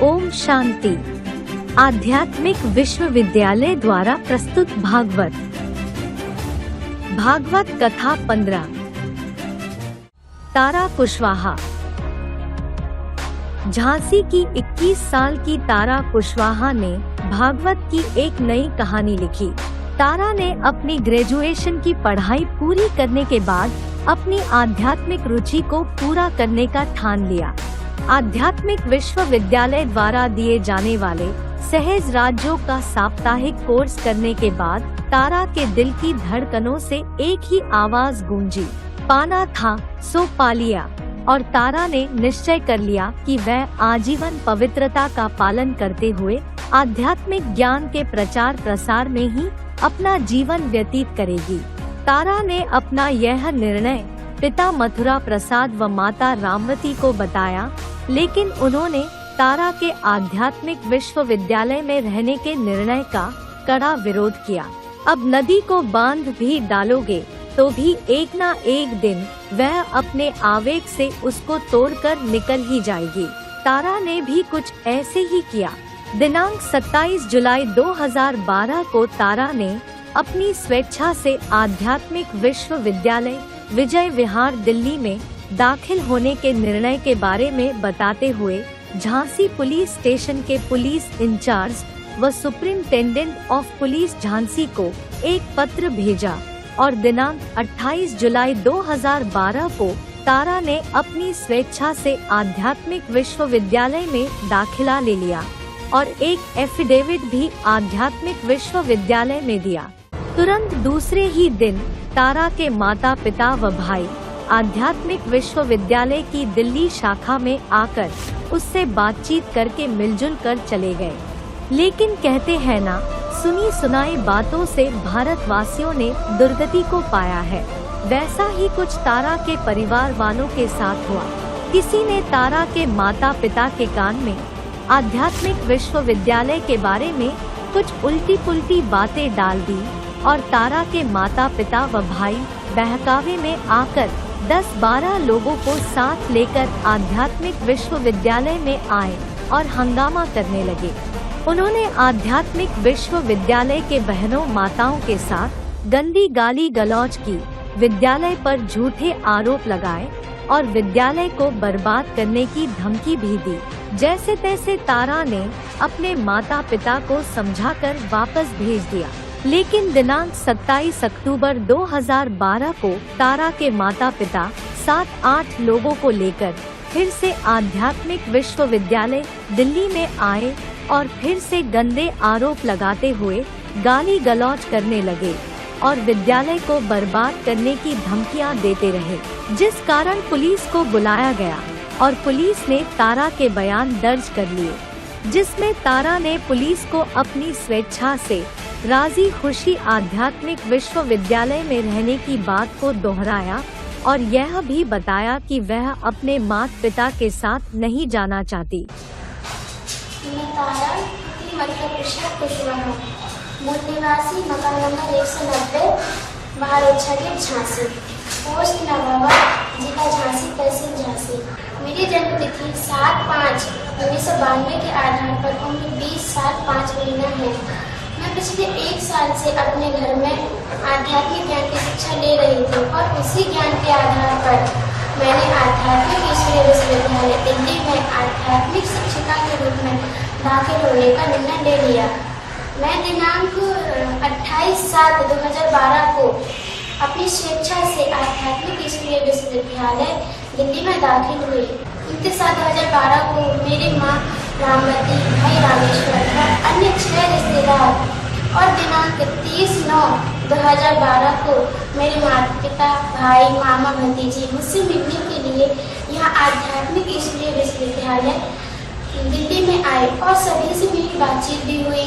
ओम शांति। आध्यात्मिक विश्वविद्यालय द्वारा प्रस्तुत भागवत कथा 15। तारा कुशवाहा। झांसी की 21 साल की तारा कुशवाहा ने भागवत की एक नई कहानी लिखी। तारा ने अपनी ग्रेजुएशन की पढ़ाई पूरी करने के बाद अपनी आध्यात्मिक रुचि को पूरा करने का ठान लिया। आध्यात्मिक विश्वविद्यालय द्वारा दिए जाने वाले सहज राज्यों का साप्ताहिक कोर्स करने के बाद तारा के दिल की धड़कनों से एक ही आवाज गूंजी, पाना था सो पा लिया। और तारा ने निश्चय कर लिया कि वह आजीवन पवित्रता का पालन करते हुए आध्यात्मिक ज्ञान के प्रचार प्रसार में ही अपना जीवन व्यतीत करेगी। तारा ने अपना यह निर्णय पिता मथुरा प्रसाद व माता रामवती को बताया, लेकिन उन्होंने तारा के आध्यात्मिक विश्वविद्यालय में रहने के निर्णय का कड़ा विरोध किया। अब नदी को बांध भी डालोगे तो भी एक ना एक दिन वह अपने आवेग से उसको तोड़कर निकल ही जाएगी। तारा ने भी कुछ ऐसे ही किया। दिनांक 27 जुलाई 2012 को तारा ने अपनी स्वेच्छा से आध्यात्मिक विश्वविद्यालय विजय विहार दिल्ली में दाखिल होने के निर्णय के बारे में बताते हुए झांसी पुलिस स्टेशन के पुलिस इंचार्ज व सुप्रिंटेंडेंट ऑफ पुलिस झांसी को एक पत्र भेजा और दिनांक 28 जुलाई 2012 को तारा ने अपनी स्वेच्छा से आध्यात्मिक विश्वविद्यालय में दाखिला ले लिया और एक एफिडेविट भी आध्यात्मिक विश्वविद्यालय में दिया। तुरंत दूसरे ही दिन तारा के माता पिता व भाई आध्यात्मिक विश्वविद्यालय की दिल्ली शाखा में आकर उससे बातचीत करके मिलजुल कर चले गए। लेकिन कहते हैं ना, सुनी सुनाई बातों से भारतवासियों ने दुर्गति को पाया है। वैसा ही कुछ तारा के परिवार वालों के साथ हुआ। किसी ने तारा के माता पिता के कान में आध्यात्मिक विश्वविद्यालय के बारे में कुछ उल्टी पुल्टी बातें डाल दी और तारा के माता पिता व भाई बहकावे में आकर 10-12 लोगों को साथ लेकर आध्यात्मिक विश्वविद्यालय में आए और हंगामा करने लगे। उन्होंने आध्यात्मिक विश्वविद्यालय के बहनों माताओं के साथ गंदी गाली गलौज की, विद्यालय पर झूठे आरोप लगाए और विद्यालय को बर्बाद करने की धमकी भी दी। जैसे तैसे तारा ने अपने माता पिता को समझाकर वापस भेज दिया। लेकिन दिनांक 27 अक्टूबर 2012 को तारा के माता पिता 7-8 लोगों को लेकर फिर से आध्यात्मिक विश्वविद्यालय दिल्ली में आए और फिर से गंदे आरोप लगाते हुए गाली गलौज करने लगे और विद्यालय को बर्बाद करने की धमकियां देते रहे, जिस कारण पुलिस को बुलाया गया और पुलिस ने तारा के बयान दर्ज कर लिए, जिसमें तारा ने पुलिस को अपनी स्वेच्छा से राजी खुशी आध्यात्मिक विश्वविद्यालय में रहने की बात को दोहराया और यह भी बताया कि वह अपने माता पिता के साथ नहीं जाना चाहती। मैं तारा मथुरा प्रसाद कुशवाहा, मूल निवासी मकान नंबर 190, महारोच्छा गेट झांसी, पोस्ट नवावा, जिला झांसी, तहसील झांसी। मेरी जन्म तिथि 7/5/1992 के आधार पर उम्र 20 साल 5 महीना है। मैं पिछले 1 साल से अपने घर में आध्यात्मिक ज्ञान की शिक्षा ले रही थी और उसी ज्ञान के आधार पर मैंने आध्यात्मिक ईश्वरीय विश्वविद्यालय दिल्ली में आध्यात्मिक शिक्षिका के रूप में दाखिल होने का निर्णय ले लिया। मैं दिनांक 28/7/2012 को अपनी स्वेच्छा से आध्यात्मिक ईश्वरीय विश्वविद्यालय दिल्ली में दाखिल हुई। 29/7/2012 को मेरी माँ रामवती, भाई रामेश्वर और अन्य 6 रिश्तेदार और दिनांक 30/9/2012 को मेरे माता पिता, भाई, मामा, भतीजी मुझसे मिलने के लिए यहाँ आध्यात्मिक ईश्वरीय विश्वविद्यालय दिल्ली में आए और सभी से मेरी बातचीत भी हुई।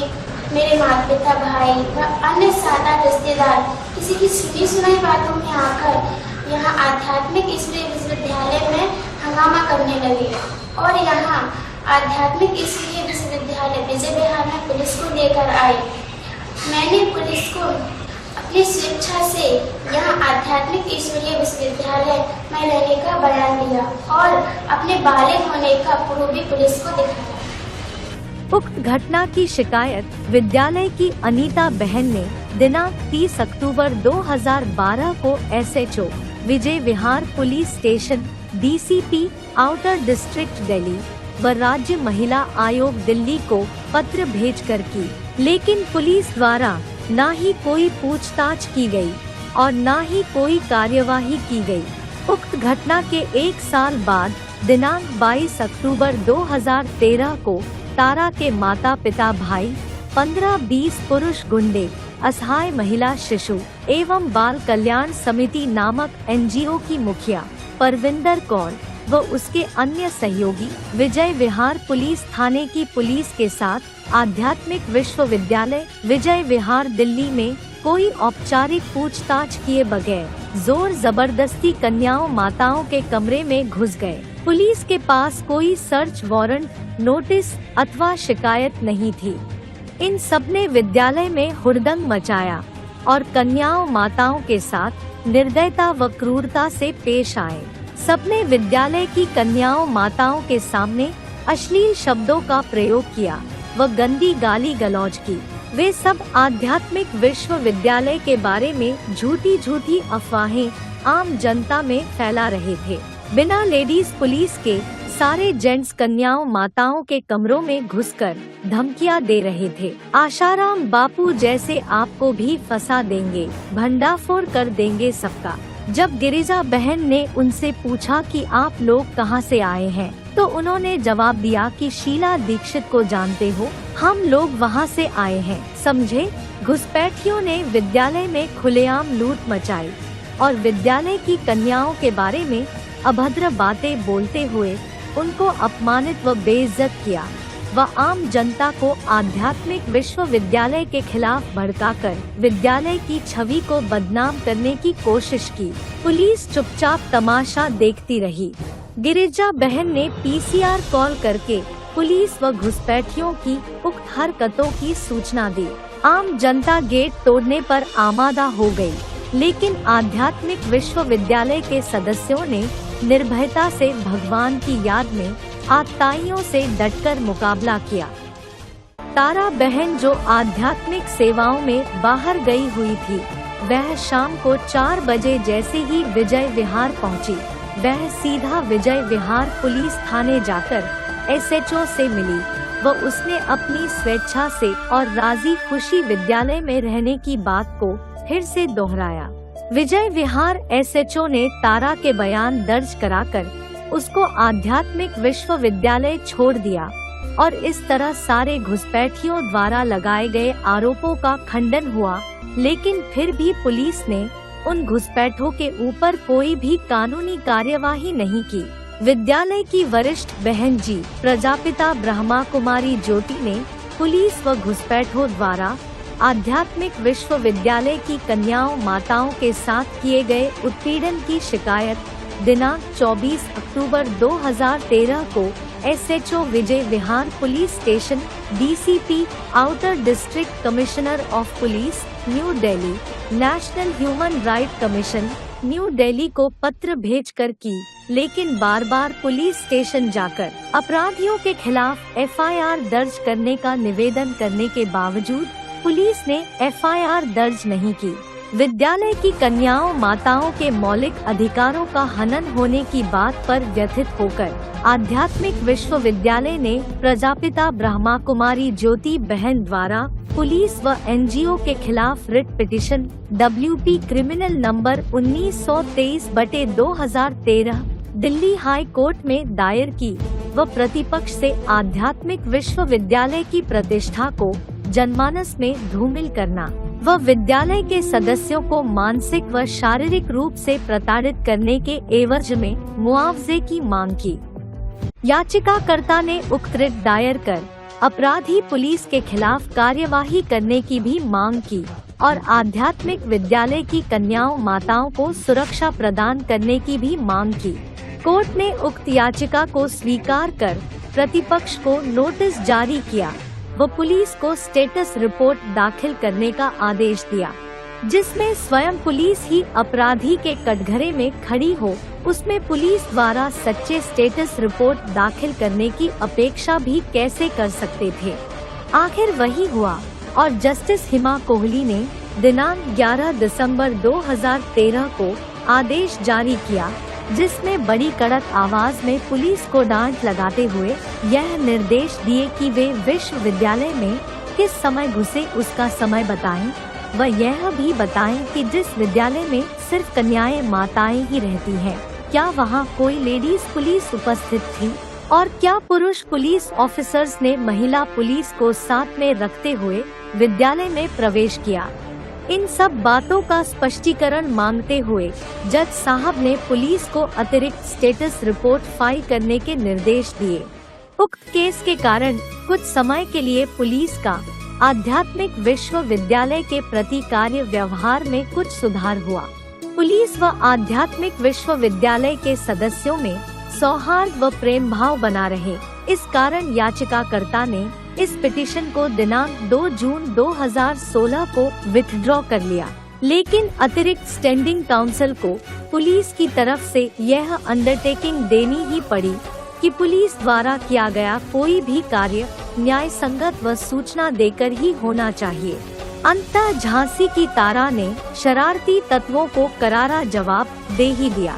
मेरे माता पिता, भाई व अन्य 7-8 रिश्तेदार किसी की सुनी सुनाई बातों में आकर यहाँ आध्यात्मिक ईश्वरीय विश्वविद्यालय में हंगामा करने लगे और यहाँ आध्यात्मिक ईश्वरीय विश्वविद्यालय विजय विहार में पुलिस को लेकर आई। मैंने पुलिस को अपनी स्वेच्छा से यहाँ आध्यात्मिक ईश्वरीय विश्वविद्यालय में रहने का बयान दिया और अपने बालिग होने का प्रूफ भी पुलिस को दिखाया। उक्त घटना की शिकायत विद्यालय की अनीता बहन ने दिनांक 30 अक्टूबर 2012 को SHO Vijay Vihar police station DCP outer district Delhi व राज्य महिला आयोग दिल्ली को पत्र भेजकर की, लेकिन पुलिस द्वारा न ही कोई पूछताछ की गई और न ही कोई कार्यवाही की गई। उक्त घटना के एक साल बाद दिनांक 22 अक्टूबर 2013 को तारा के माता पिता भाई 15-20 पुरुष गुंडे असहाय महिला शिशु एवं बाल कल्याण समिति नामक NGO की मुखिया परविंदर कौर व उसके अन्य सहयोगी विजय विहार पुलिस थाने की पुलिस के साथ आध्यात्मिक विश्वविद्यालय विजय विहार दिल्ली में कोई औपचारिक पूछताछ किए बगैर जोर जबरदस्ती कन्याओं माताओं के कमरे में घुस गए। पुलिस के पास कोई सर्च वारंट, नोटिस अथवा शिकायत नहीं थी। इन सबने विद्यालय में हुड़दंग मचाया और कन्याओं माताओं के साथ निर्दयता व क्रूरता से पेश आए। सबने विद्यालय की कन्याओं माताओं के सामने अश्लील शब्दों का प्रयोग किया व गंदी गाली गलौज की। वे सब आध्यात्मिक विश्वविद्यालय के बारे में झूठी झूठी अफवाहें आम जनता में फैला रहे थे। बिना लेडीज पुलिस के सारे जेंट्स कन्याओं माताओं के कमरों में घुसकर धमकियां दे रहे थे। आशाराम बापू जैसे आपको भी फंसा देंगे, भंडाफोड़ कर देंगे सबका। जब गिरिजा बहन ने उनसे पूछा कि आप लोग कहां से आए हैं, तो उन्होंने जवाब दिया कि शीला दीक्षित को जानते हो, हम लोग वहां से आए हैं। समझे? घुसपैठियों ने विद्यालय में खुलेआम लूट मचाई और विद्यालय की कन्याओं के बारे में अभद्र बातें बोलते हुए उनको अपमानित व बेइज्जत किया व आम जनता को आध्यात्मिक विश्वविद्यालय के खिलाफ भड़काकर विद्यालय की छवि को बदनाम करने की कोशिश की। पुलिस चुपचाप तमाशा देखती रही। गिरिजा बहन ने PCR कॉल करके पुलिस व घुसपैठियों की उक्त हरकतों की सूचना दी। आम जनता गेट तोड़ने पर आमादा हो गई, लेकिन आध्यात्मिक विश्वविद्यालय के सदस्यों ने निर्भयता से भगवान की याद में आतताइयों से डटकर मुकाबला किया। तारा बहन जो आध्यात्मिक सेवाओं में बाहर गई हुई थी, वह शाम को 4 बजे जैसे ही विजय विहार पहुंची, वह सीधा विजय विहार पुलिस थाने जाकर SHO से मिली व उसने अपनी स्वेच्छा से और राजी खुशी विद्यालय में रहने की बात को फिर से दोहराया। विजय विहार SHO ने तारा के बयान दर्ज कराकर उसको आध्यात्मिक विश्वविद्यालय छोड़ दिया और इस तरह सारे घुसपैठियों द्वारा लगाए गए आरोपों का खंडन हुआ। लेकिन फिर भी पुलिस ने उन घुसपैठों के ऊपर कोई भी कानूनी कार्यवाही नहीं की। विद्यालय की वरिष्ठ बहन जी प्रजापिता ब्रह्मा कुमारी ज्योति ने पुलिस व घुसपैठों द्वारा आध्यात्मिक विश्वविद्यालय की कन्याओं माताओं के साथ किए गए उत्पीड़न की शिकायत दिनांक 24 अक्टूबर 2013 को SHO Vijay Vihar police station DCP outer district commissioner of police new Delhi, national human right commission new Delhi को पत्र भेजकर की। लेकिन बार बार पुलिस स्टेशन जाकर अपराधियों के खिलाफ FIR दर्ज करने का निवेदन करने के बावजूद पुलिस ने FIR दर्ज नहीं की। विद्यालय की कन्याओं माताओं के मौलिक अधिकारों का हनन होने की बात पर व्यथित होकर आध्यात्मिक विश्वविद्यालय ने प्रजापिता ब्रह्मा कुमारी ज्योति बहन द्वारा पुलिस व NGO के खिलाफ writ petition WP criminal number 1923/2013 Delhi high court में दायर की व प्रतिपक्ष से आध्यात्मिक विश्वविद्यालय की प्रतिष्ठा को जनमानस में धूमिल करना व विद्यालय के सदस्यों को मानसिक व शारीरिक रूप से प्रताड़ित करने के एवज में मुआवजे की मांग की। याचिकाकर्ता ने उक्त रिट दायर कर अपराधी पुलिस के खिलाफ कार्यवाही करने की भी मांग की और आध्यात्मिक विद्यालय की कन्याओं माताओं को सुरक्षा प्रदान करने की भी मांग की। कोर्ट ने उक्त याचिका को स्वीकार कर प्रतिपक्ष को नोटिस जारी किया व पुलिस को स्टेटस रिपोर्ट दाखिल करने का आदेश दिया। जिसमें स्वयं पुलिस ही अपराधी के कटघरे में खड़ी हो, उसमें पुलिस द्वारा सच्चे स्टेटस रिपोर्ट दाखिल करने की अपेक्षा भी कैसे कर सकते थे। आखिर वही हुआ और जस्टिस हिमा कोहली ने दिनांक 11 दिसंबर 2013 को आदेश जारी किया, जिसमें बड़ी कड़क आवाज में पुलिस को डांट लगाते हुए यह निर्देश दिए कि वे विश्वविद्यालय में किस समय घुसे उसका समय बताएं व यह भी बताएं कि जिस विद्यालय में सिर्फ कन्याएं माताएं ही रहती हैं, क्या वहां कोई लेडीज पुलिस उपस्थित थी और क्या पुरुष पुलिस ऑफिसर्स ने महिला पुलिस को साथ में रखते हुए विद्यालय में प्रवेश किया। इन सब बातों का स्पष्टीकरण मांगते हुए जज साहब ने पुलिस को अतिरिक्त स्टेटस रिपोर्ट फाइल करने के निर्देश दिए। उक्त केस के कारण कुछ समय के लिए पुलिस का आध्यात्मिक विश्वविद्यालय के प्रति कार्य व्यवहार में कुछ सुधार हुआ। पुलिस व आध्यात्मिक विश्वविद्यालय के सदस्यों में सौहार्द व प्रेम भाव बना रहे। इस कारण याचिकाकर्ता ने इस पिटीशन को दिनांक 2 जून 2016 को विथड्रॉ कर लिया, लेकिन अतिरिक्त स्टैंडिंग काउंसिल को पुलिस की तरफ से यह अंडरटेकिंग देनी ही पड़ी कि पुलिस द्वारा किया गया कोई भी कार्य न्याय संगत व सूचना देकर ही होना चाहिए। अंततः झांसी की तारा ने शरारती तत्वों को करारा जवाब दे ही दिया।